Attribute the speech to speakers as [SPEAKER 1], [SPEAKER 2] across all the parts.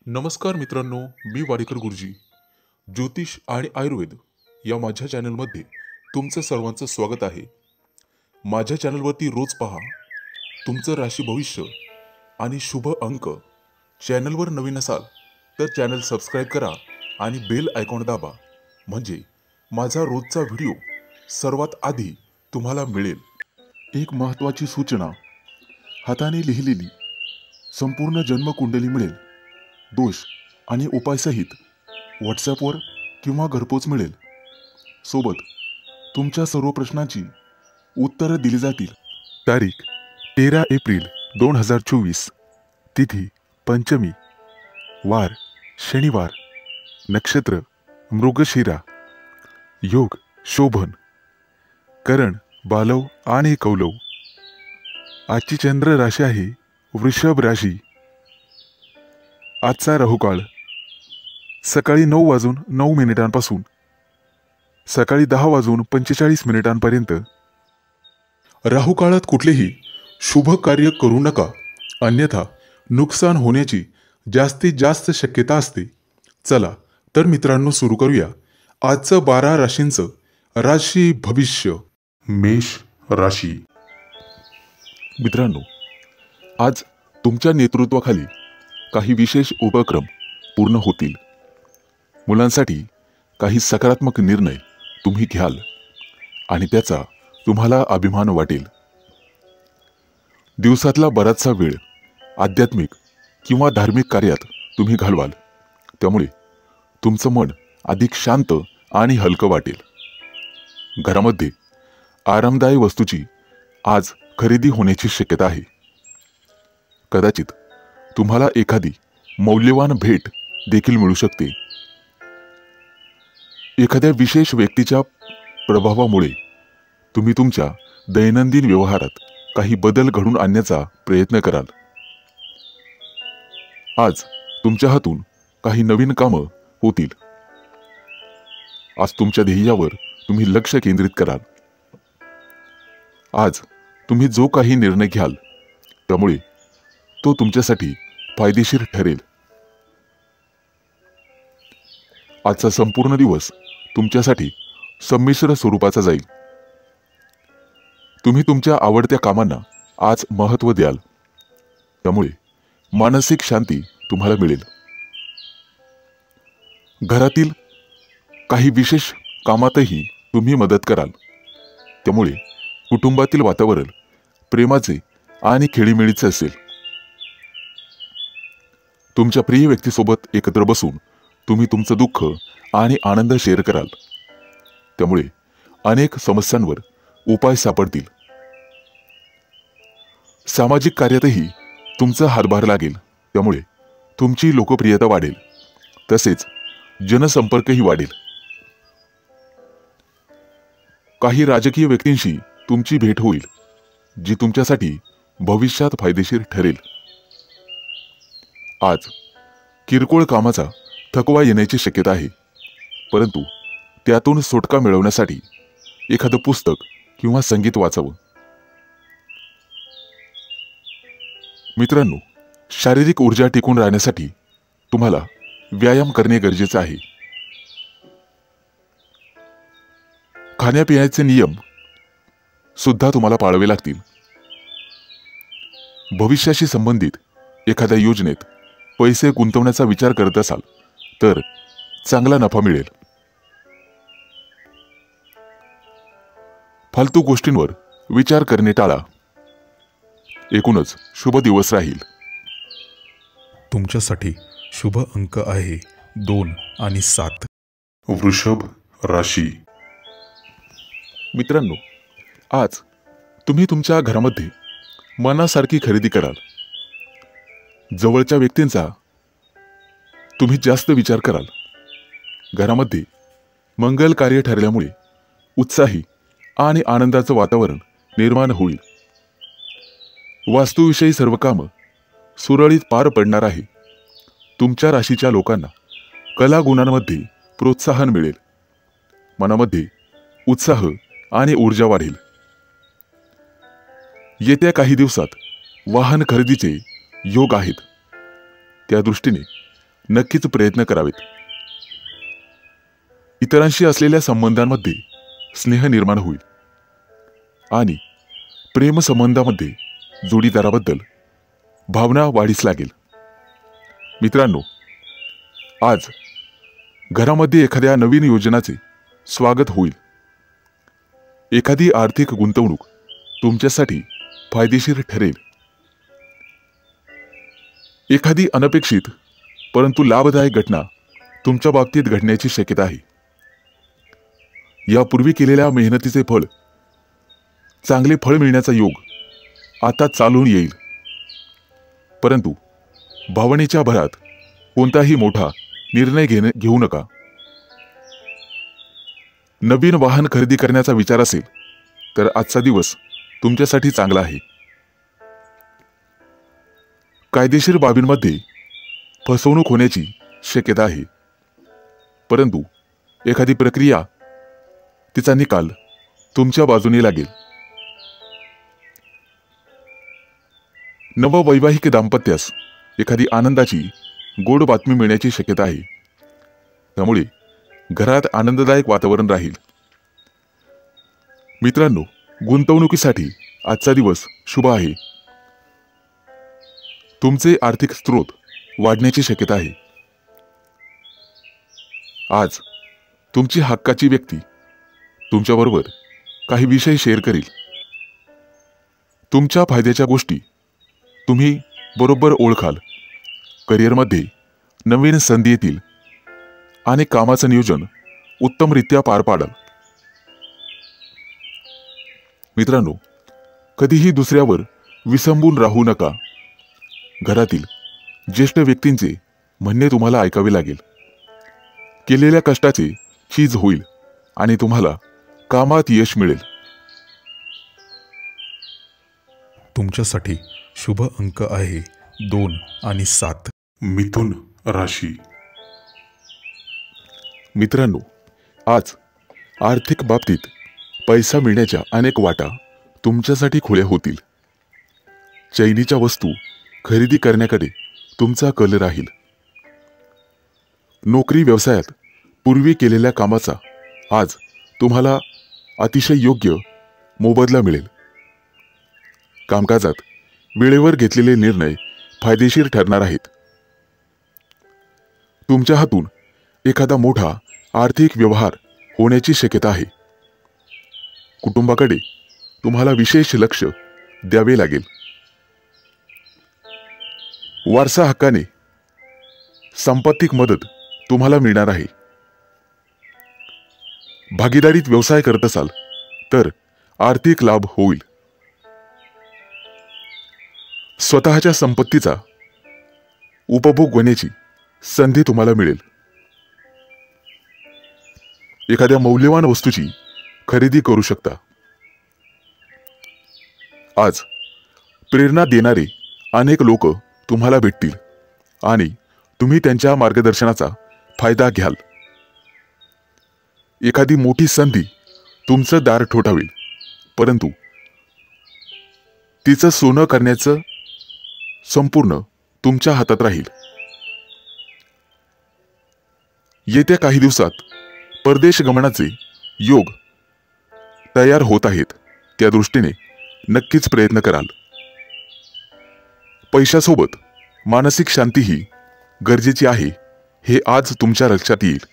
[SPEAKER 1] नमस्कार मित्रांनो, मी वाडेकर गुरुजी. ज्योतिष आणि आयुर्वेद या माझ्या चॅनलमध्ये तुमचं सर्वांचं स्वागत आहे. माझ्या चॅनलवरती रोज पहा तुमचं राशी भविष्य आणि शुभ अंक. चॅनलवर नवीन असाल तर चॅनल सबस्क्राईब करा आणि बेल आयकॉन दाबा, म्हणजे माझा रोजचा व्हिडिओ सर्वात आधी तुम्हाला मिळेल. एक महत्त्वाची सूचना: हाताने लिहिलेली संपूर्ण जन्मकुंडली मिळेल. दोष आणि उपायसहित व्हॉट्सॲपवर किंवा घरपोच मिळेल. सोबत तुमच्या सर्व प्रश्नांची उत्तरं दिली जातील. तारीख 13 एप्रिल 2024. तिथी पंचमी. वार शनिवार. नक्षत्र मृगशिरा. योग शोभन. करण बालव आणि कौलव. आजची चंद्र राशी आहे वृषभ राशी. आजचा राहुकाळ सकाळी 9:09 सकाळी 10:45 राहुकाळात कुठलेही शुभ कार्य करू नका, अन्यथा नुकसान होण्याची जास्तीत जास्त शक्यता असते. चला तर मित्रांनो, सुरू करूया आजचं 12 राशींचं राशी भविष्य. मेष राशी. मित्रांनो, आज तुमच्या नेतृत्वाखाली काही विशेष उपक्रम पूर्ण होतील. मुलांसाठी काही सकारात्मक निर्णय तुम्ही घ्याल आणि त्याचा तुम्हाला अभिमान वाटेल. दिवसातला बराचसा वेळ आध्यात्मिक किंवा धार्मिक कार्यात तुम्ही घालवाल, त्यामुळे तुमचं मन अधिक शांत आणि हलकं वाटेल. घरामध्ये आरामदायी वस्तूची आज खरेदी होण्याची शक्यता आहे. कदाचित तुम्हाला एखादी मौल्यवान भेट देखील मिळू शकते. एखाद्या विशेष व्यक्तीच्या प्रभावामुळे तुम्ही तुमच्या दैनंदिन व्यवहारात काही बदल घडवून आणण्याचा प्रयत्न कराल. आज तुमच्या हातून काही नवीन कामं होतील. आज तुमच्या ध्येयावर तुम्ही लक्ष केंद्रित कराल. आज तुम्ही जो काही निर्णय घ्याल त्यामुळे तो तुमच्यासाठी फायदेशीर ठरेल. आजचा संपूर्ण दिवस तुमच्यासाठी संमिश्र स्वरूपाचा जाईल. तुम्ही तुमच्या आवडत्या कामांना आज महत्त्व द्याल, त्यामुळे मानसिक शांती तुम्हाला मिळेल. घरातील काही विशेष कामातही तुम्ही मदत कराल, त्यामुळे कुटुंबातील वातावरण प्रेमाचे आणि खेळीमेळीचे असेल. तुमच्या प्रिय व्यक्तीसोबत एकत्र बसून तुम्ही तुमचं दुःख आणि आनंद शेअर कराल, त्यामुळे अनेक समस्यांवर उपाय सापडतील. सामाजिक कार्यातही तुमचा हातभार लागेल, त्यामुळे तुमची लोकप्रियता वाढेल, तसेच जनसंपर्कही वाढेल. काही राजकीय व्यक्तींशी तुमची भेट होईल, जी तुमच्यासाठी भविष्यात फायदेशीर ठरेल. आज किरकोळ कामाचा थकवा येण्याची शक्यता आहे, परंतु त्यातून सुटका मिळवण्यासाठी एखादं पुस्तक किंवा संगीत वाचावं. मित्रांनो, शारीरिक ऊर्जा टिकून राहण्यासाठी तुम्हाला व्यायाम करणे गरजेचे आहे. खाण्यापिण्याचे नियम सुद्धा तुम्हाला पाळावे लागतील. भविष्याशी संबंधित एखाद्या योजनेत पैसे गुंतवण्याचा विचार करत असाल तर चांगला नफा मिळेल. फालतू गोष्टींवर विचार करणे टाळा. एकूणच शुभ दिवस राहील.
[SPEAKER 2] तुमच्यासाठी शुभ अंक आहे 2 आणि 7.
[SPEAKER 1] वृषभ राशी. मित्रांनो, आज तुम्ही तुमच्या घरामध्ये मनासारखी खरेदी कराल. जवळच्या व्यक्तींचा तुम्ही जास्त विचार कराल. घरामध्ये मंगल कार्य ठरल्यामुळे उत्साही आणि आनंदाचं वातावरण निर्माण होईल. वास्तूविषयी सर्व कामं सुरळीत पार पडणार आहे. तुमच्या राशीच्या लोकांना कला गुणांमध्ये प्रोत्साहन मिळेल. मनामध्ये उत्साह आणि ऊर्जा वाढेल. येत्या काही दिवसात वाहन खरेदीचे योग आहेत. त्या दृष्टीने नक्कीच प्रयत्न करावेत. इतरांशी असलेल्या संबंधांमध्ये स्नेह निर्माण होईल आणि प्रेमसंबंधामध्ये जोडीदाराबद्दल भावना वाढीस लागेल. मित्रांनो, आज घरामध्ये एखाद्या नवीन योजनाचे स्वागत होईल. एखादी आर्थिक गुंतवणूक तुमच्यासाठी फायदेशीर ठरेल. एखादी अनपेक्षित परंतु लाभदायक घटना तुमच्या बाबतीत घडण्याची शक्यता आहे. यापूर्वी केलेल्या मेहनतीचे फळ, चांगले फळ मिळण्याचा योग आता चालून येईल. परंतु भावनेच्या भरात कोणताही मोठा निर्णय घेऊ नका. नवीन वाहन खरेदी करण्याचा विचार असेल तर आजचा दिवस तुमच्यासाठी चांगला आहे. कायदेशीर बाबींमध्ये फसवणूक होण्याची शक्यता आहे. परंतु एखादी प्रक्रिया, तिचा निकाल तुमच्या बाजूने लागेल. नववैवाहिक दाम्पत्यास एखादी आनंदाची गोड बातमी मिळण्याची शक्यता आहे. त्यामुळे घरात आनंददायक वातावरण राहील. मित्रांनो, गुंतवणुकीसाठी आजचा दिवस शुभ आहे. तुमचे आर्थिक स्रोत वाढण्याची शक्यता आहे. आज तुमची हक्काची व्यक्ती तुमच्याबरोबर काही विषय शेअर करेल. तुमच्या फायद्याच्या गोष्टी तुम्ही बरोबर ओळखाल. करिअरमध्ये नवीन संधी येतील आणि कामाचं नियोजन उत्तमरित्या पार पाडाल. मित्रांनो, कधीही दुसऱ्यावर विसंबून राहू नका. घरातील ज्येष्ठ व्यक्तींचे म्हणणे तुम्हाला ऐकावे लागेल. केलेल्या कष्टाचे चीज होईल आणि तुम्हाला कामात यश मिळेल.
[SPEAKER 2] तुमच्यासाठी शुभ अंक आहे 2 आणि 7.
[SPEAKER 1] मिथुन राशी. मित्रांनो, आज आर्थिक बाबतीत पैसा मिळण्याच्या अनेक वाटा तुमच्यासाठी खुल्या होतील. चैनीच्या वस्तू खरेदी करण्याकडे तुमचा कल राहील. नोकरी व्यवसायात पूर्वी केलेल्या कामाचा आज तुम्हाला अतिशय योग्य मोबदला मिळेल. कामकाजात वेळेवर घेतलेले निर्णय फायदेशीर ठरणार आहेत. तुमच्या हातून एखादा मोठा आर्थिक व्यवहार होण्याची शक्यता आहे. कुटुंबाकडे तुम्हाला विशेष लक्ष द्यावे लागेल. वारसा हक्काने संपत्तिक मदत तुम्हाला मिळणार आहे. भागीदारीत व्यवसाय करत असाल तर आर्थिक लाभ होईल. स्वतःच्या संपत्तीचा उपभोग होण्याची संधी तुम्हाला मिळेल. एखाद्या मौल्यवान वस्तूची खरेदी करू शकता. आज प्रेरणा देणारे अनेक लोक तुम्हाला भेटतील आणि तुम्ही त्यांच्या मार्गदर्शनाचा फायदा घ्याल. एखादी मोठी संधी तुमचं दार ठोठावेल, परंतु तिचं सोनं करण्याचं संपूर्ण तुमच्या हातात राहील. येत्या काही दिवसात परदेश गमनाचे योग तयार होत आहेत. त्या दृष्टीने नक्कीच प्रयत्न कराल. पैशासोबत मानसिक शांतीही गरजेची आहे, हे आज तुमच्या लक्षात येईल.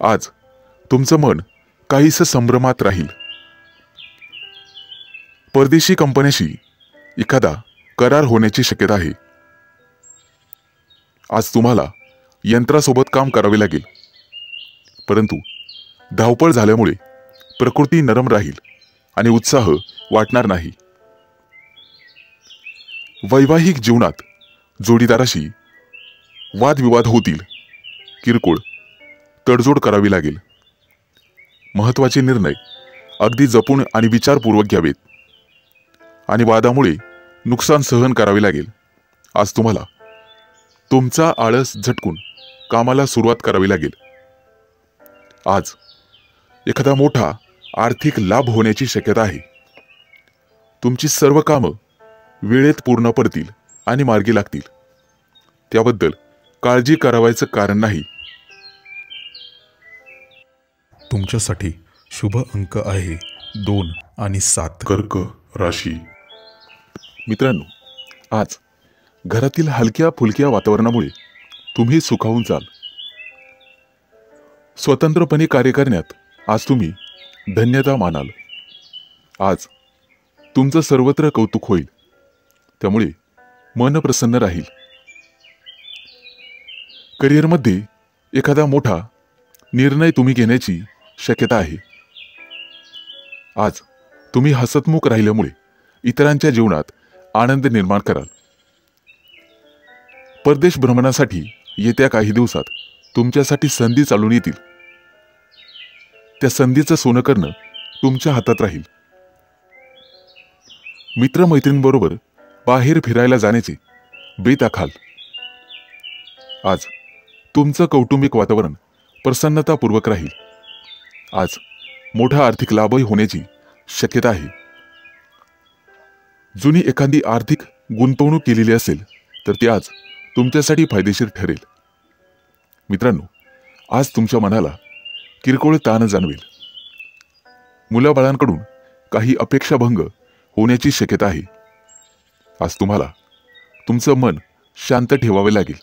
[SPEAKER 1] आज तुमचं मन काहीसं संभ्रमात राहील. परदेशी कंपन्याशी एखादा करार होण्याची शक्यता आहे. आज तुम्हाला यंत्रासोबत काम करावे लागेल, परंतु धावपळ झाल्यामुळे प्रकृती नरम राहील आणि उत्साह वाटणार नाही. वैवाहिक जीवनात जोडीदाराशी वादविवाद होतील. किरकोळ तडजोड करावी लागेल. महत्त्वाचे निर्णय अगदी जपून आणि विचारपूर्वक घ्यावेत आणि वादामुळे नुकसान सहन करावे लागेल. आज तुम्हाला तुमचा आळस झटकून कामाला सुरुवात करावी लागेल. आज एखादा मोठा आर्थिक लाभ होण्याची शक्यता आहे. तुमची सर्व कामं वेळेत पूर्ण पडतील आणि मार्गी लागतील. त्याबद्दल काळजी करावायचं कारण नाही.
[SPEAKER 2] तुमच्यासाठी शुभ अंक आहे 2 आणि 7.
[SPEAKER 1] कर्क राशी. मित्रांनो, आज घरातील हलक्या फुलक्या वातावरणामुळे तुम्ही सुखावून जाल. स्वतंत्रपणे कार्य करण्यात आज तुम्ही धन्यता मानाल. आज तुमचं सर्वत्र कौतुक होईल, त्यामुळे मन प्रसन्न राहील. करिअरमध्ये एखादा मोठा निर्णय तुम्ही घेण्याची शक्यता आहे. आज तुम्ही हसतमुख राहिल्यामुळे इतरांच्या जीवनात आनंद निर्माण कराल. परदेश भ्रमणासाठी येत्या काही दिवसात तुमच्यासाठी संधी चालून येतील. त्या संधीचं सोनं करणं तुमच्या हातात राहील. मित्रमैत्रिणींबरोबर बाहेर फिरायला जाण्याचे बेत आखाल. आज तुमचं कौटुंबिक वातावरण प्रसन्नतापूर्वक राहील. आज मोठा आर्थिक लाभही होण्याची शक्यता आहे. जुनी एखादी आर्थिक गुंतवणूक केलेली असेल तर ती आज तुमच्यासाठी फायदेशीर ठरेल. मित्रांनो, आज तुमच्या मनाला किरकोळ ताण जाणवेल. मुलाबाळांकडून काही अपेक्षाभंग होण्याची शक्यता आहे. आज तुम्हाला तुमचं मन शांत ठेवावे लागेल.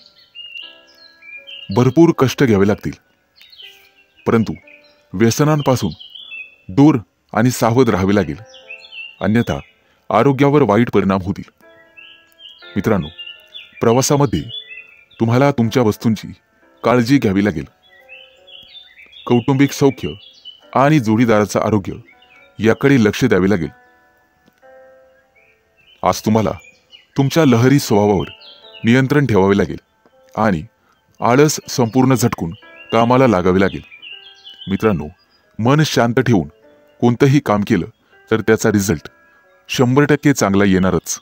[SPEAKER 1] भरपूर कष्ट घ्यावे लागतील, परंतु व्यसनांपासून दूर आणि सावध राहावे लागेल, अन्यथा आरोग्यावर वाईट परिणाम होतील. मित्रांनो, प्रवासामध्ये तुम्हाला तुमच्या वस्तूंची काळजी घ्यावी लागेल. कौटुंबिक सौख्य आणि जोडीदाराचं आरोग्य याकडे लक्ष द्यावे लागेल. आज तुम्हाला तुमच्या लहरी स्वभावावर नियंत्रण ठेवावे लागेल आणि आळस संपूर्ण झटकून कामाला लागावे लागेल. मित्रांनो, मन शांत ठेवून कोणतंही काम केलं तर त्याचा रिझल्ट 100% चांगला येणारच.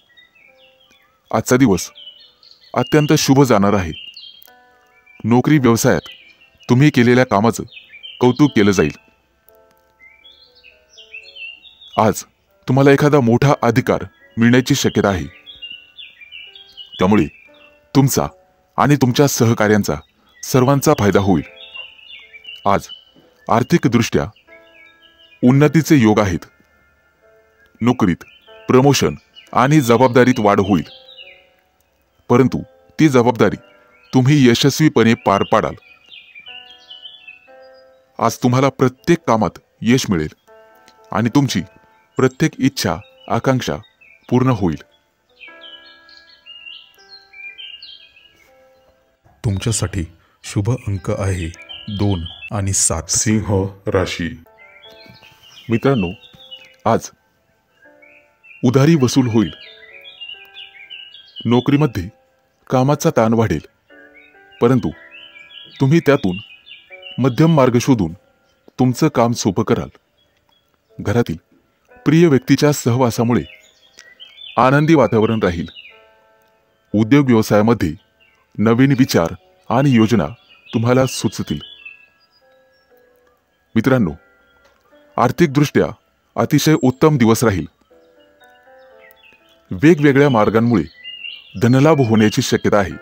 [SPEAKER 1] आजचा दिवस अत्यंत शुभ जाणार आहे. नोकरी व्यवसायात तुम्ही केलेल्या कामाचं कौतुक केलं जाईल. आज तुम्हाला एखादा मोठा अधिकार मिळण्याची शक्यता आहे, त्यामुळे तुमचा आणि तुमच्या सहकार्यांचा सर्वांचा फायदा होईल. आज आर्थिकदृष्ट्या उन्नतीचे योग आहेत. नोकरीत प्रमोशन आणि जबाबदारीत वाढ होईल, परंतु ती जबाबदारी तुम्ही यशस्वीपणे पार पाडाल. आज तुम्हाला प्रत्येक कामात यश मिळेल आणि तुमची प्रत्येक इच्छा आकांक्षा पूर्ण होईल.
[SPEAKER 2] तुमच्यासाठी शुभ अंक आहे 2 आणि 7.
[SPEAKER 1] सिंह राशी. मित्रांनो, आज उधारी वसूल होईल. नोकरीमध्ये कामाचा ताण वाढेल, परंतु तुम्ही त्यातून मध्यम मार्ग शोधून तुमचं काम सोपं कराल. घरातील प्रिय व्यक्तीच्या सहवासामुळे आनंदी वातावरण राहील. उद्योग व्यवसायामध्ये नवीन विचार आणि योजना तुम्हाला सुचतील. मित्रांनो, आर्थिकदृष्ट्या अतिशय उत्तम दिवस राहील. वेगवेगळ्या मार्गांमुळे धनलाभ होण्याची शक्यता आहे.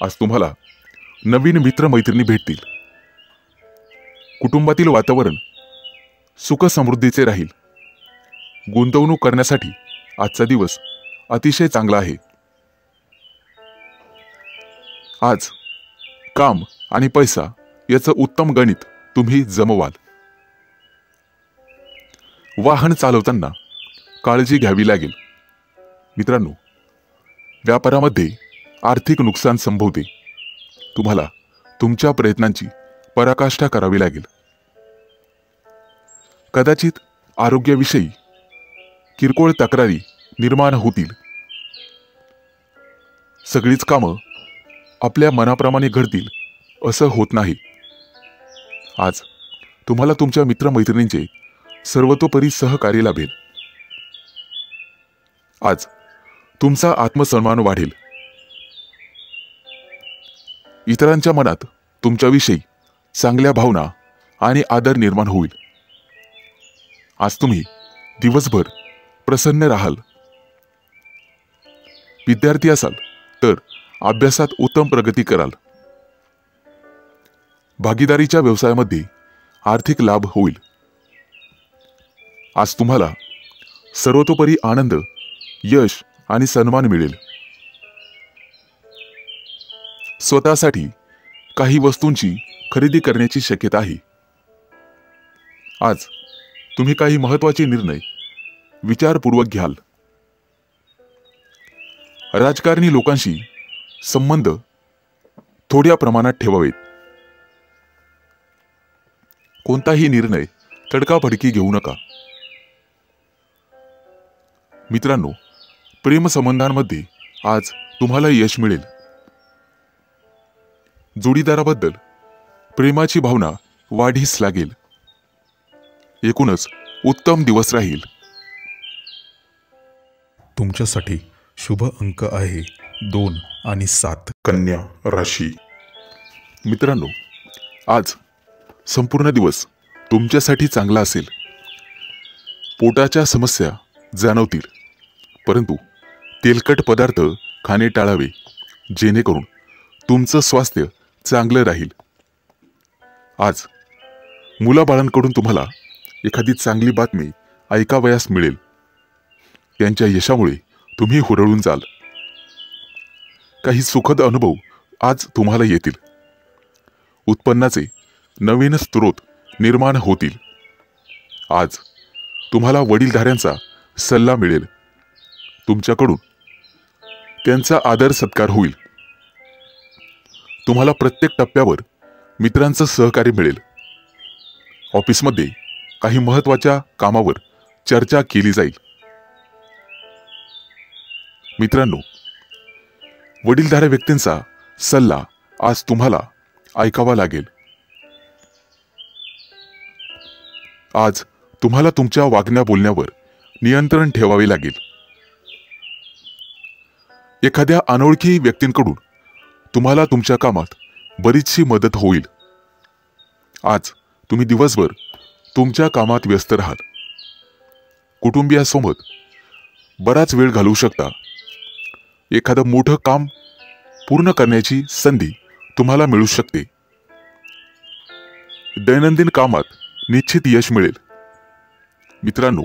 [SPEAKER 1] आज तुम्हाला नवीन मित्रमैत्रिणी भेटतील. कुटुंबातील वातावरण सुख समृद्धीचे राहील. गुंतवणूक करण्यासाठी आजचा दिवस अतिशय चांगला आहे. आज काम आणि पैसा याचं उत्तम गणित तुम्ही जमवाल. वाहन चालवताना काळजी घ्यावी लागेल. मित्रांनो, व्यापारामध्ये आर्थिक नुकसान संभवते. तुम्हाला तुमच्या प्रयत्नांची पराकाष्ठा करावी लागेल. कदाचित आरोग्याविषयी किरकोळ तक्रारी निर्माण होतील. सगळीच कामं आपल्या मनाप्रमाणे घडतील असं होत नाही. आज तुम्हाला तुमच्या मित्रमैत्रिणींचे सर्वतोपरी सहकार्य लाभेल. आज तुमचा आत्मसन्मान वाढेल. इतरांच्या मनात तुमच्याविषयी चांगल्या भावना आणि आदर निर्माण होईल. आज तुम्ही दिवसभर प्रसन्न राहाल. विद्यार्थी असाल तर अभ्यासात उत्तम प्रगती कराल. भागीदारीच्या व्यवसायामध्ये आर्थिक लाभ होईल. आज तुम्हाला सर्वतोपरी आनंद, यश आणि सन्मान मिळेल. स्वतःसाठी काही वस्तूंची खरेदी करण्याची शक्यता आहे. आज तुम्ही काही महत्त्वाचे निर्णय विचारपूर्वक घ्याल. राजकारणी लोकांशी संबंध थोड्या प्रमाणात ठेवावेत. कोणताही निर्णय तडकाफडकी घेऊ नका. मित्रांनो, प्रेमसंबंधांमध्ये आज तुम्हाला यश मिळेल. जोडीदाराबद्दल प्रेमाची भावना वाढीस लागेल. एकूणच उत्तम दिवस राहील.
[SPEAKER 2] तुमच्यासाठी शुभ अंक आहे 2 आणि 7.
[SPEAKER 1] कन्या राशी. मित्रांनो, आज संपूर्ण दिवस तुमच्यासाठी चांगला असेल. पोटाच्या समस्या जाणवतील, परंतु तेलकट पदार्थ खाणे टाळावे, जेणेकरून तुमचं स्वास्थ्य चांगलं राहील. आज मुलाबाळांकडून तुम्हाला एखादी चांगली बातमी ऐकावयास मिळेल. त्यांच्या यशामुळे तुम्ही हुरळून जाल. काही सुखद अनुभव आज तुम्हाला येतील. उत्पन्नाचे नवीन स्रोत निर्माण होतील. आज तुम्हाला वडीलधाऱ्यांचा सल्ला मिळेल. तुमच्याकडून त्यांचा आदर सत्कार होईल. तुम्हाला प्रत्येक टप्प्यावर मित्रांचं सहकार्य मिळेल. ऑफिसमध्ये काही महत्त्वाच्या कामावर चर्चा केली जाईल. मित्रांनो, वडीलधाऱ्या व्यक्तींचा सल्ला आज तुम्हाला ऐकावा लागेल. आज तुम्हाला तुमच्या वागण्या बोलण्यावर नियंत्रण ठेवावे लागेल. एखाद्या अनोळखी व्यक्तींकडून तुम्हाला तुमच्या कामात बरीचशी मदत होईल. आज तुम्ही दिवसभर तुमच्या कामात व्यस्त राहाल. कुटुंबियासोबत बराच वेळ घालवू शकता. एखादं मोठं काम पूर्ण करण्याची संधी तुम्हाला मिळू शकते. दैनंदिन कामात निश्चित यश मिळेल. मित्रांनो,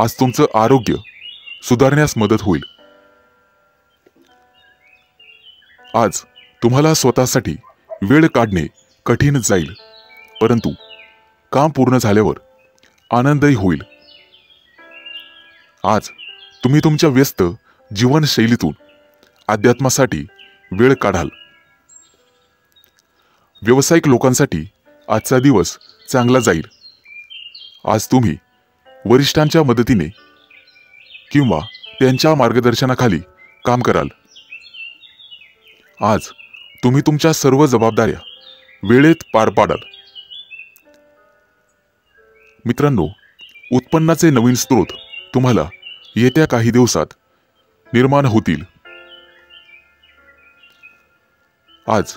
[SPEAKER 1] आज तुमचं आरोग्य सुधारण्यास मदत होईल. आज तुम्हाला स्वतःसाठी वेळ काढणे कठीण जाईल, परंतु काम पूर्ण झाल्यावर आनंदही होईल. आज तुम्ही तुमच्या व्यस्त जीवनशैलीतून अध्यात्मासाठी वेळ काढाल. व्यावसायिक लोकांसाठी आजचा दिवस चांगला जाईल. आज तुम्ही वरिष्ठांच्या मदतीने किंवा त्यांच्या मार्गदर्शनाखाली काम कराल. आज तुम्ही तुमच्या सर्व जबाबदाऱ्या वेळेत पार पाडाल. मित्रांनो, उत्पन्नाचे नवीन स्रोत तुम्हाला येत्या काही दिवसात निर्माण होतील. आज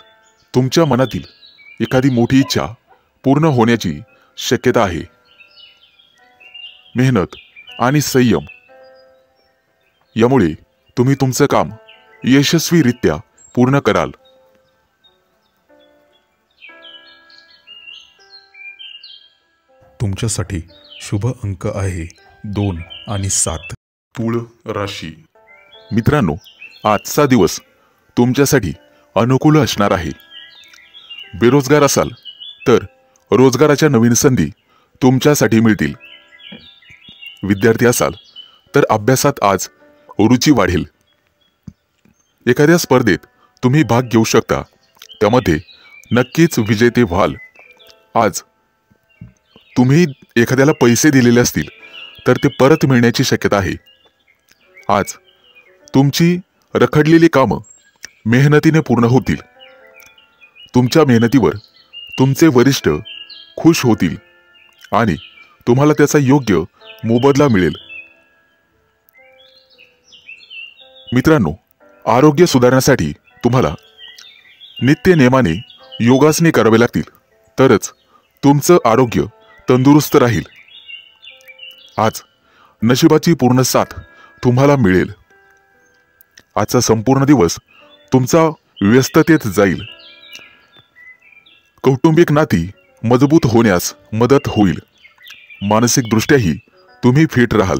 [SPEAKER 1] तुमच्या मनातील एखादी मोठी इच्छा पूर्ण होण्याची शक्यता आहे. मेहनत आणि संयम यामुळे तुम्ही तुमचं काम यशस्वीरित्या पूर्ण कराल.
[SPEAKER 2] तुमच्यासाठी शुभ अंक आहे 2 आणि 7.
[SPEAKER 1] तुळ राशी. मित्रांनो, आजचा दिवस तुमच्यासाठी अनुकूल असणार आहे. बेरोजगार असाल तर रोजगाराच्या नवीन संधी तुमच्यासाठी मिळतील. विद्यार्थी असाल तर अभ्यासात आज रुची वाढेल. एखाद्या स्पर्धेत तुम्ही भाग घेऊ शकता, त्यामध्ये नक्कीच विजेते व्हाल. आज तुम्ही एखाद्याला पैसे दिलेले असतील तर ते परत मिळण्याची शक्यता आहे. आज तुमची रखडलेली कामं मेहनतीने पूर्ण होतील. तुमच्या मेहनतीवर तुमचे वरिष्ठ खुश होतील आणि तुम्हाला त्याचा योग्य मोबदला मिळेल. मित्रांनो, आरोग्य सुधारण्यासाठी तुम्हाला नित्य नेमाने योगासने करावे लागतील, तरच तुमचं आरोग्य तंदुरुस्त राहील. आज नशिबाची पूर्ण साथ तुम्हाला मिळेल. आजचा संपूर्ण दिवस तुमचा व्यस्ततेत जाईल. कौटुंबिक नाती मजबूत होण्यास मदत होईल. मानसिकदृष्ट्याही तुम्ही फिट राहाल.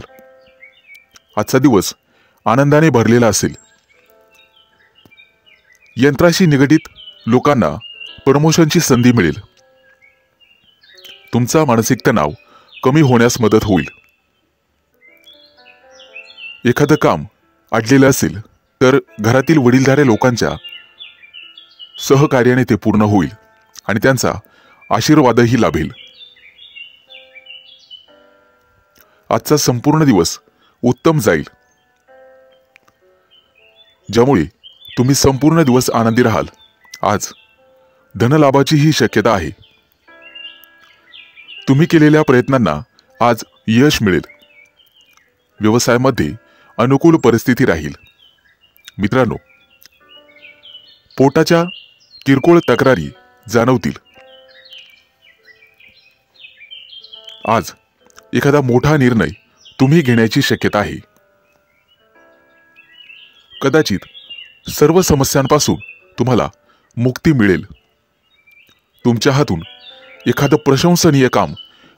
[SPEAKER 1] आजचा दिवस आनंदाने भरलेला असेल. यंत्राशी निगडित लोकांना प्रमोशनची संधी मिळेल. तुमचा मानसिक तणाव कमी होण्यास मदत होईल. एखादं काम अडलेलं असेल तर घरातील वडीलधाऱ्या लोकांच्या सहकार्याने ते पूर्ण होईल आणि त्यांचा आशीर्वादही लाभेल. आजचा संपूर्ण दिवस उत्तम जाईल, ज्यामुळे तुम्ही संपूर्ण दिवस आनंदी राहाल. आज धनलाभाचीही शक्यता आहे. तुम्ही केलेल्या प्रयत्नांना आज यश मिळेल. व्यवसायामध्ये अनुकूल परिस्थिती राहील. मित्रांनो, पोटाच्या किरकोळ तक्रारी जाणवतील. आज एखादा मोठा निर्णय तुम्ही घेण्याची शक्यता आहे. कदाचित सर्व समस्यांपासून तुम्हाला मुक्ती मिळेल. तुमच्या हातून एखादं प्रशंसनीय काम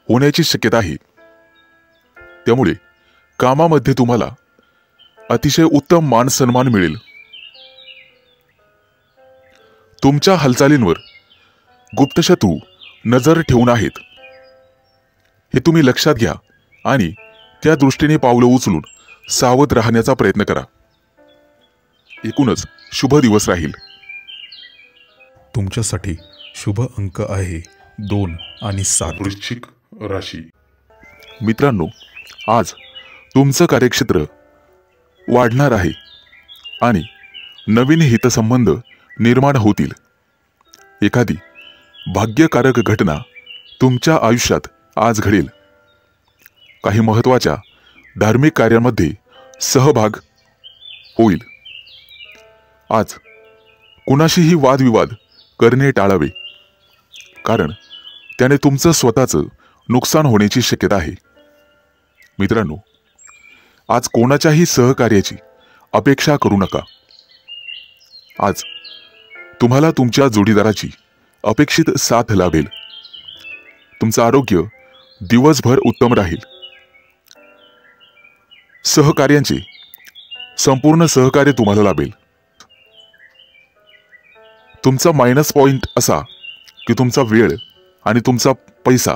[SPEAKER 1] होण्याची शक्यता आहे. त्यामुळे कामामध्ये तुम्हाला अतिशय उत्तम मान सन्मान मिळेल. तुमच्या हालचालींवर गुप्तशत्रू नजर ठेवून आहेत, हे तुम्ही लक्षात घ्या आणि त्या दृष्टीने पावलं उचलून सावध राहण्याचा प्रयत्न करा. एकूणच शुभ दिवस राहील.
[SPEAKER 2] तुमच्यासाठी शुभ अंक आहे 2 आणि 7.
[SPEAKER 1] वृश्चिक राशी. मित्रांनो, आज तुमचं कार्यक्षेत्र वाढणार आहे आणि नवीन हितसंबंध निर्माण होतील. एखादी भाग्यकारक घटना तुमच्या आयुष्यात आज घडेल. काही महत्त्वाच्या धार्मिक कार्यांमध्ये सहभाग होईल. आज कुणाशीही वादविवाद करणे टाळावे, कारण त्याने तुमचं स्वतःचं नुकसान होण्याची शक्यता आहे. मित्रांनो, आज कोणाच्याही सहकार्याची अपेक्षा करू नका. आज तुम्हाला तुमच्या जोडीदाराची अपेक्षित साथ लाभेल. तुमचं आरोग्य दिवसभर उत्तम राहील. सहकार्यांचे संपूर्ण सहकार्य तुम्हाला लाभेल. तुमचा मायनस पॉइंट असा की तुमचा वेळ आणि तुमचा पैसा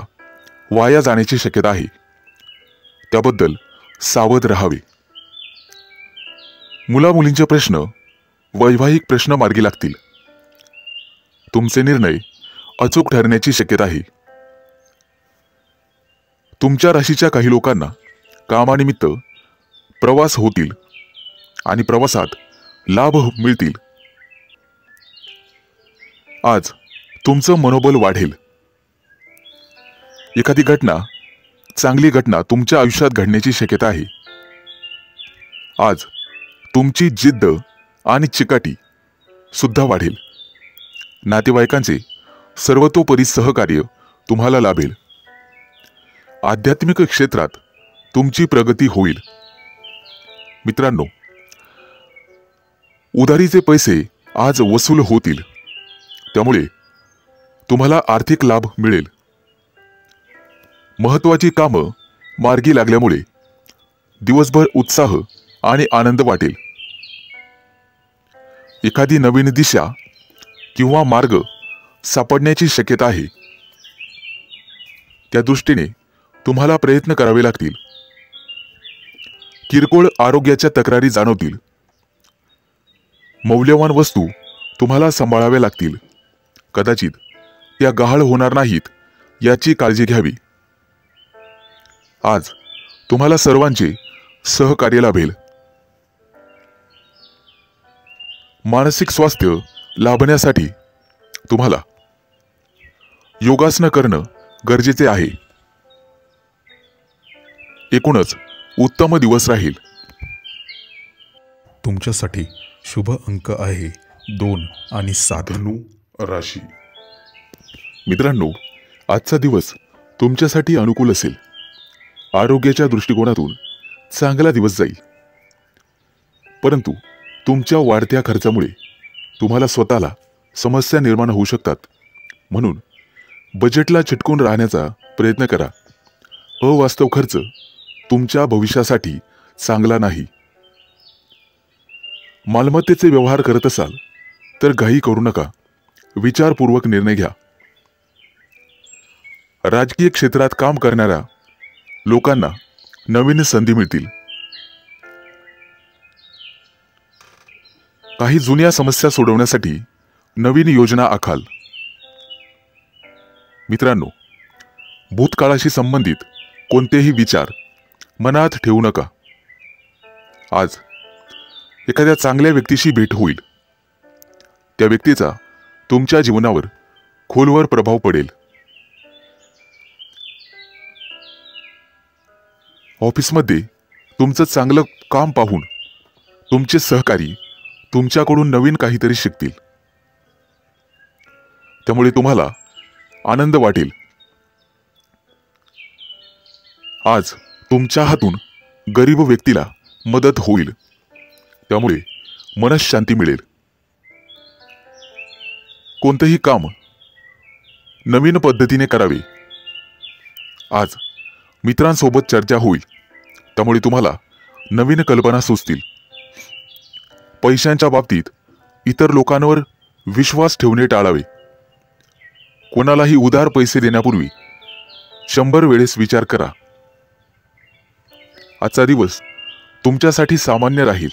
[SPEAKER 1] वाया जाण्याची शक्यता आहे. त्याबद्दल सावध राहावे. मुलामुलींचे प्रश्न वैवाहिक प्रश्न मार्गी लागतील. तुमचे निर्णय अचूक ठरण्याची शक्यता आहे. तुमच्या राशीच्या काही लोकांना कामानिमित्त प्रवास होतील आणि प्रवासात लाभ मिळतील. आज तुमचं मनोबल वाढेल. एखादी चांगली घटना तुमच्या आयुष्यात घडण्याची शक्यता आहे. आज तुमची जिद्द आणि चिकाटी सुद्धा वाढेल. नातेवाईकांचे सर्वतोपरी सहकार्य तुम्हाला लाभेल. आध्यात्मिक क्षेत्रात तुमची प्रगती होईल. मित्रांनो, उधारीचे पैसे आज वसूल होतील. त्यामुळे तुम्हाला आर्थिक लाभ मिळेल. महत्त्वाची कामं मार्गी लागल्यामुळे दिवसभर उत्साह आणि आनंद वाटेल. एखादी नवीन दिशा किंवा मार्ग सापडण्याची शक्यता आहे. त्या दृष्टीने तुम्हाला प्रयत्न करावे लागतील. किरकोळ आरोग्याच्या तक्रारी जाणवतील. मौल्यवान वस्तू तुम्हाला सांभाळाव्या लागतील. कदाचित त्या गहाळ होणार नाहीत याची काळजी घ्यावी. आज तुम्हाला सर्वांचे सहकार्य लाभेल. मानसिक स्वास्थ्य लाभण्यासाठी तुम्हाला योगासनं करणं गरजेचे आहे. एकूणच उत्तम दिवस राहील.
[SPEAKER 2] तुमच्यासाठी शुभ अंक आहे 2 आणि 7.
[SPEAKER 1] धनु राशी. मित्रांनो, आजचा दिवस तुमच्यासाठी अनुकूल असेल. आरोग्याच्या दृष्टिकोनातून चांगला दिवस जाईल. परंतु तुमच्या वाढत्या खर्चामुळे तुम्हाला स्वतःला समस्या निर्माण होऊ शकतात. म्हणून बजेटला चिटकून राहण्याचा प्रयत्न करा. अवास्तव खर्च तुमच्या भविष्यासाठी चांगला नाही. मालमत्तेचे व्यवहार करत असाल तर घाई करू नका. विचारपूर्वक निर्णय घ्या. राजकीय क्षेत्रात काम करणाऱ्या लोकांना नवीन संधी मिळतील. काही जुन्या समस्या सोडवण्यासाठी नवीन योजना आखाल. मित्रांनो, भूतकाळाशी संबंधित कोणतेही विचार मनात ठेवू नका. आज एखाद्या चांगल्या व्यक्तीशी भेट होईल. त्या व्यक्तीचा तुमच्या जीवनावर खोलवर प्रभाव पडेल. ऑफिसमध्ये तुमचं चांगलं काम पाहून तुमचे सहकारी तुमच्याकडून नवीन काहीतरी शिकतील. त्यामुळे तुम्हाला आनंद वाटेल. आज तुमच्या हातून गरीब व्यक्तीला मदत होईल. त्यामुळे मनःशांती मिळेल. कोणतेही काम नवीन पद्धतीने करावे. आज मित्रांसोबत चर्चा होईल. त्यामुळे तुम्हाला नवीन कल्पना सुचतील. पैशांच्या बाबतीत इतर लोकांवर विश्वास ठेवणे टाळावे. कोणालाही उधार पैसे देण्यापूर्वी 100 वेळेस विचार करा. आजचा दिवस तुमच्यासाठी सामान्य राहील.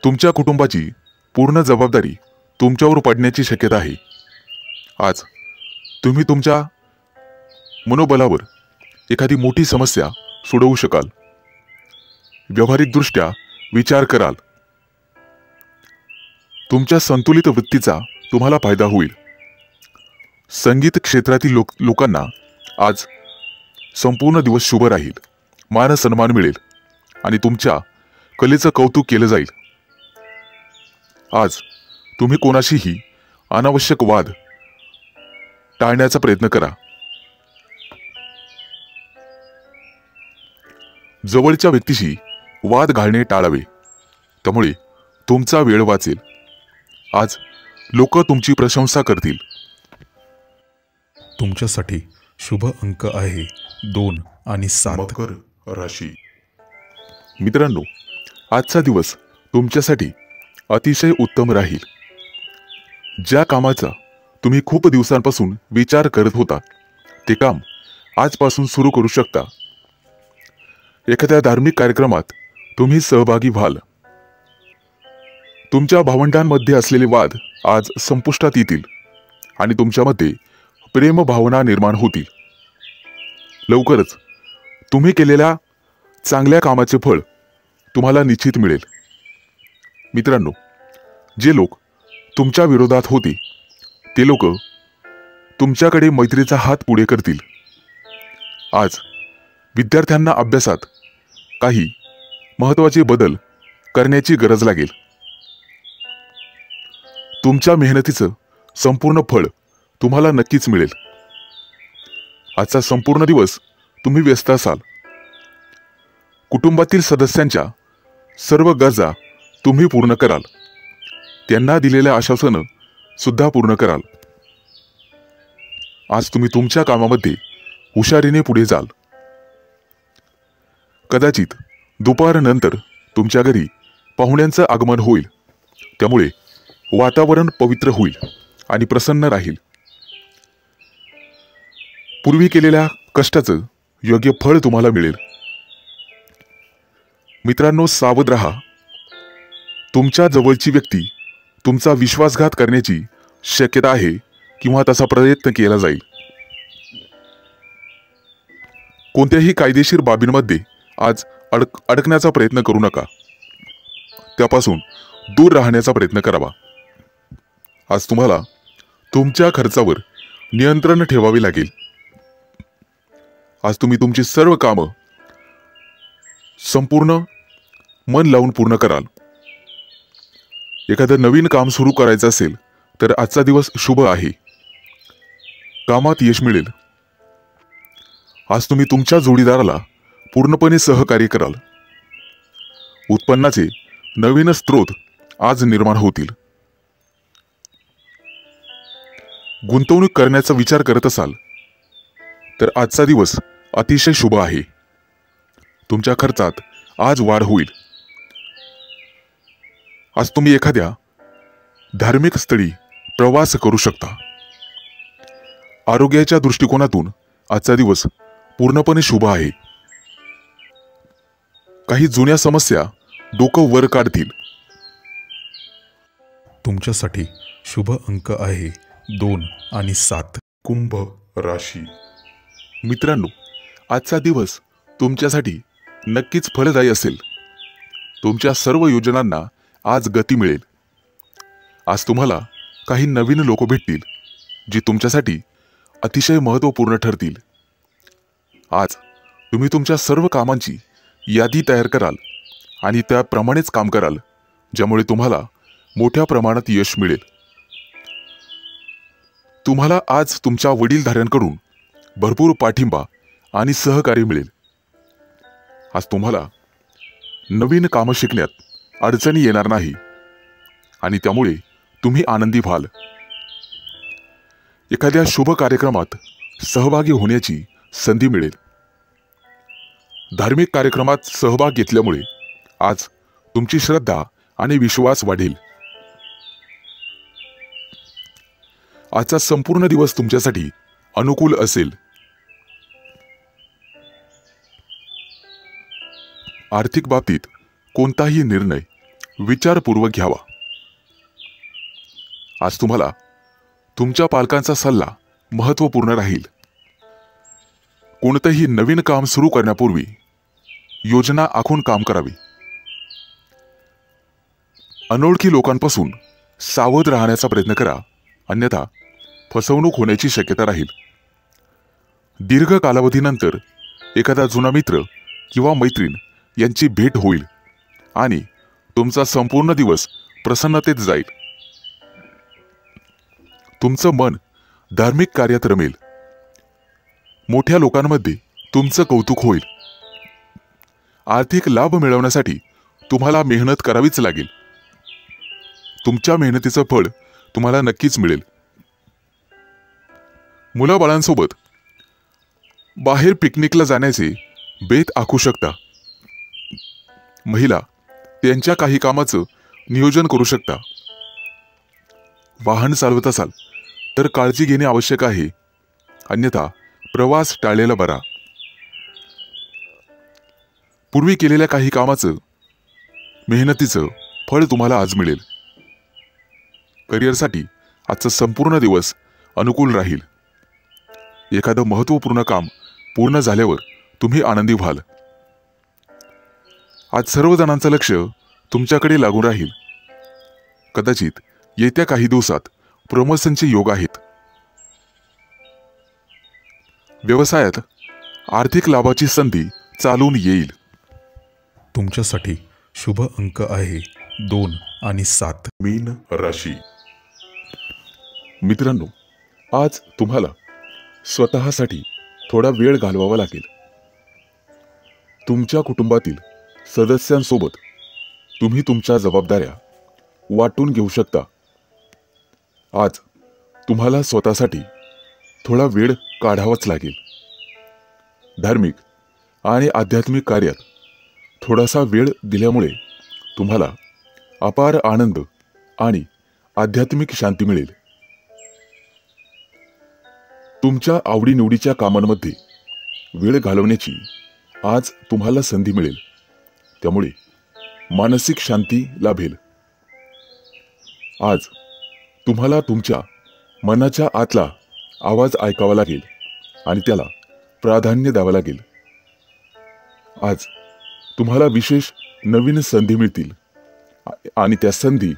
[SPEAKER 1] तुमच्या कुटुंबाची पूर्ण जबाबदारी तुमच्यावर पडण्याची शक्यता आहे. आज तुम्ही तुमच्या मनोबलावर एखादी मोठी समस्या सोडवू शकाल. व्यावहारिकदृष्ट्या विचार कराल. तुमच्या संतुलित वृत्तीचा तुम्हाला फायदा होईल. संगीत क्षेत्रातील लोकांना आज संपूर्ण दिवस शुभ राहील. मान सन्मान मिळेल आणि तुमच्या कलेचं कौतुक केलं जाईल. आज तुम्ही कोणाशीही अनावश्यक वाद टाळण्याचा प्रयत्न करा. जवळच्या व्यक्तीशी वाद घालणे टाळावे. त्यामुळे तुमचा वेळ वाचेल. आज लोक तुमची प्रशंसा करतील.
[SPEAKER 2] तुमच्यासाठी शुभ अंक आहे 2 आणि 7.
[SPEAKER 1] मकर राशी. मित्रांनो, आजचा दिवस तुमच्यासाठी अतिशय उत्तम राहील. ज्या कामाचा तुम्ही खूप दिवसांपासून विचार करत होता ते काम आजपासून सुरू करू शकता. एखाद्या धार्मिक कार्यक्रमात तुम्ही सहभागी व्हाल. तुमच्या भावंडांमध्ये असलेले वाद आज संपुष्टात येतील आणि तुमच्यामध्ये प्रेम भावना निर्माण होतील. लवकरच तुम्ही केलेल्या चांगल्या कामाचे फळ तुम्हाला निश्चित मिळेल. मित्रांनो, जे लोक तुमच्या विरोधात होते ते लोक तुमच्याकडे मैत्रीचा हात पुढे करतील. आज विद्यार्थ्यांना अभ्यासात काही महत्त्वाचे बदल करण्याची गरज लागेल. तुमच्या मेहनतीचं संपूर्ण फळ तुम्हाला नक्कीच मिळेल. आजचा संपूर्ण दिवस तुम्ही व्यस्त असाल. कुटुंबातील सदस्यांच्या सर्व गरजा तुम्ही पूर्ण कराल. त्यांना दिलेल्या आश्वासनं सुद्धा पूर्ण कराल. आज तुम्ही तुमच्या कामामध्ये हुशारीने पुढे जाल. कदाचित दुपारनंतर तुमच्या घरी पाहुण्यांचं आगमन होईल. त्यामुळे वातावरण पवित्र होईल आणि प्रसन्न राहील. पूर्वी केलेल्या कष्टाचं योग्य फळ तुम्हाला मिळेल. मित्रांनो, सावध राहा. तुमच्या जवळची व्यक्ती तुमचा विश्वासघात करण्याची शक्यता आहे किंवा तसा प्रयत्न केला जाईल. कोणत्याही कायदेशीर बाबींमध्ये आज अडकण्याचा प्रयत्न करू नका. त्यापासून दूर राहण्याचा प्रयत्न करावा. आज तुम्हाला तुमच्या खर्चावर नियंत्रण ठेवावे लागेल. आज तुम्ही तुमची सर्व कामं संपूर्ण मन लावून पूर्ण कराल. एखादं नवीन काम सुरू करायचं असेल तर आजचा दिवस शुभ आहे. कामात यश मिळेल. आज तुम्ही तुमच्या जोडीदाराला पूर्णपणे सहकार्य कराल. उत्पन्नाचे नवीन स्रोत आज निर्माण होतील. गुंतवणूक करण्याचा विचार करत असाल तर आजचा दिवस अतिशय शुभ आहे. तुमच्या खर्चात आज वाढ होईल. आज तुम्ही एखाद्या धार्मिक स्थळी प्रवास करू शकता. आरोग्याच्या दृष्टिकोनातून आजचा दिवस पूर्णपणे शुभ आहे. काही जुन्या समस्या डोकं वर काढतील.
[SPEAKER 2] तुमच्यासाठी शुभ अंक आहे 2 आणि 7.
[SPEAKER 1] कुंभ राशी. मित्रांनो, आजचा दिवस तुमच्यासाठी नक्कीच फलदायी असेल. तुमच्या सर्व योजनांना आज गती मिळेल. आज तुम्हाला काही नवीन लोक भेटतील जी तुमच्यासाठी अतिशय महत्त्वपूर्ण ठरतील. आज तुम्ही तुमच्या सर्व कामांची यादी तयार कराल आणि त्याप्रमाणेच काम कराल, ज्यामुळे तुम्हाला मोठ्या प्रमाणात यश मिळेल. तुम्हाला आज तुमच्या वडीलधाऱ्यांकडून भरपूर पाठिंबा आणि सहकार्य मिळेल. आज तुम्हाला नवीन कामं शिकण्यात अडचणी येणार नाही आणि त्यामुळे तुम्ही आनंदी व्हाल. एखाद्या शुभ कार्यक्रमात सहभागी होण्याची संधी मिळेल. धार्मिक कार्यक्रमात सहभाग घेतल्यामुळे आज तुमची श्रद्धा आणि विश्वास वाढेल. आजचा संपूर्ण दिवस तुमच्यासाठी अनुकूल असेल. आर्थिक बाबतीत कोणताही निर्णय विचारपूर्वक घ्यावा. आज तुम्हाला तुमच्या पालकांचा सल्ला महत्त्वपूर्ण राहील. कोणतेही नवीन काम सुरू करण्यापूर्वी योजना आखून काम करावी. अनोळखी लोकांपासून सावध राहण्याचा प्रयत्न करा, अन्यथा फसवणूक होण्याची शक्यता राहील. दीर्घ कालावधीनंतर एखादा जुना मित्र किंवा मैत्रीण यांची भेट होईल आणि तुमचा संपूर्ण दिवस प्रसन्नतेत जाईल. तुमचं मन धार्मिक कार्यात रमेल. मोठ्या लोकांमध्ये तुमचं कौतुक होईल. आर्थिक लाभ मिळवण्यासाठी तुम्हाला मेहनत करावीच लागेल. तुमच्या मेहनतीचं फळ तुम्हाला नक्कीच मिळेल. मुलाबाळांसोबत बाहेर पिकनिकला जाण्याचे बेत आखू शकता. महिला त्यांच्या काही कामाचं नियोजन करू शकता. वाहन चालवत असाल तर काळजी घेणे आवश्यक आहे, अन्यथा प्रवास टाळलेला बरा. पूर्वी केलेल्या काही कामाचं मेहनतीचं फळ तुम्हाला आज मिळेल. करिअरसाठी आजचा संपूर्ण दिवस अनुकूल राहील. एखादं महत्त्वपूर्ण काम पूर्ण झाल्यावर तुम्ही आनंदी व्हाल. आज सर्व जणांचं लक्ष तुमच्याकडे लागून राहील. कदाचित येत्या काही दिवसात प्रमोशनचे योग आहेत. व्यवसायात आर्थिक लाभाची संधी चालून येईल.
[SPEAKER 2] तुमच्यासाठी शुभ अंक आहे 2 आणि 7.
[SPEAKER 1] मीन राशी. मित्रांनो, आज तुम्हाला स्वतःसाठी थोडा वेळ घालवावा लागेल. तुमच्या कुटुंबातील सदस्यांसोबत तुम्ही तुमच्या जबाबदाऱ्या वाटून घेऊ शकता. आज तुम्हाला स्वतःसाठी थोडा वेळ काढावाच लागेल. धार्मिक आणि आध्यात्मिक कार्यात थोडासा वेळ दिल्यामुळे तुम्हाला अपार आनंद आणि आध्यात्मिक शांती मिळेल. तुमच्या आवडीनिवडीच्या कामांमध्ये वेळ घालवण्याची आज तुम्हाला संधी मिळेल. त्यामुळे मानसिक शांती लाभेल. आज तुम्हाला तुमच्या मनाच्या आतला आवाज ऐकावा लागेल आणि त्याला प्राधान्य द्यावं लागेल. आज तुम्हाला विशेष नवीन संधी मिळतील आणि त्या संधी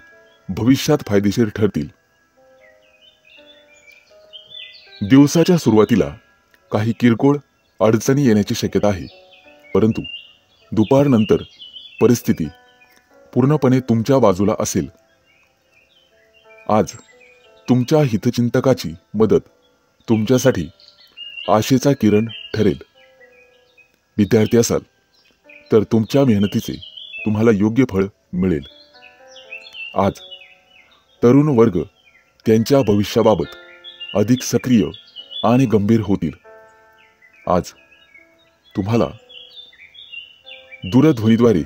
[SPEAKER 1] भविष्यात फायदेशीर ठरतील. दिवसाच्या सुरुवातीला काही किरकोळ अडचणी येण्याची शक्यता आहे, परंतु दुपारनंतर परिस्थिती पूर्णपणे तुमच्या बाजूला असेल. आज तुमच्या हितचिंतकाची मदत तुमच्यासाठी आशेचा किरण ठरेल. विद्यार्थी असाल तर तुमच्या मेहनतीचे तुम्हाला योग्य फळ मिळेल. आज तरुण वर्ग त्यांच्या भविष्याबाबत अधिक सक्रिय आणि गंभीर होतील. आज तुम्हाला दूरध्वनीद्वारे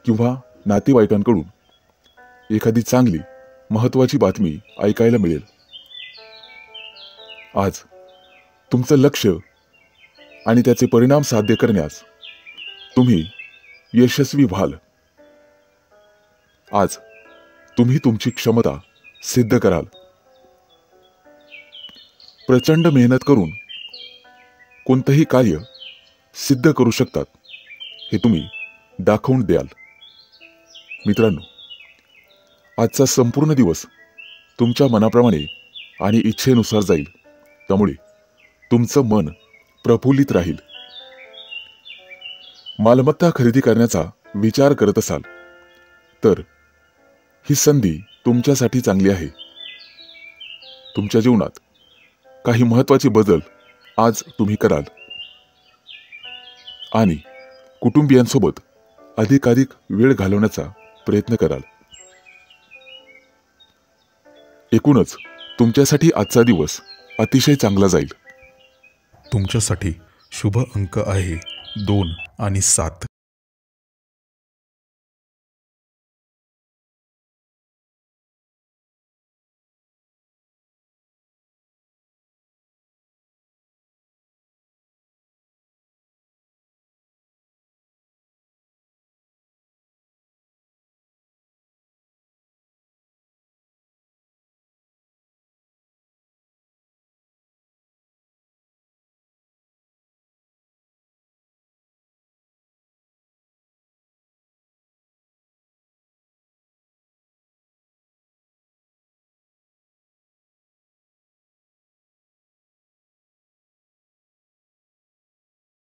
[SPEAKER 1] किंवा नातेवाईकांकडून एखादी चांगली महत्त्वाची बातमी ऐकायला मिळेल. आज तुमचं लक्ष आणि त्याचे परिणाम साध्य करण्यास तुम्ही यशस्वी व्हाल. आज तुम्ही तुमची क्षमता सिद्ध कराल. प्रचंड मेहनत करून कोणतंही कार्य सिद्ध करू शकतात हे तुम्ही दाखवून द्याल. मित्रांनो, आजचा संपूर्ण दिवस तुमच्या मनाप्रमाणे आणि इच्छेनुसार जाईल. त्यामुळे तुमचं मन प्रफुल्लित राहील. मालमत्ता खरेदी करण्याचा विचार करत असाल तर ही संधी तुमच्यासाठी चांगली आहे. तुमच्या जीवनात काही महत्त्वाचे बदल आज तुम्ही कराल आणि कुटुंबियांसोबत अधिकाधिक वेळ घालवण्याचा प्रयत्न कराल. एकूणच तुमच्यासाठी आजचा दिवस अतिशय चांगला जाईल.
[SPEAKER 2] तुमच्यासाठी शुभ अंक आहे 2 आणि 7.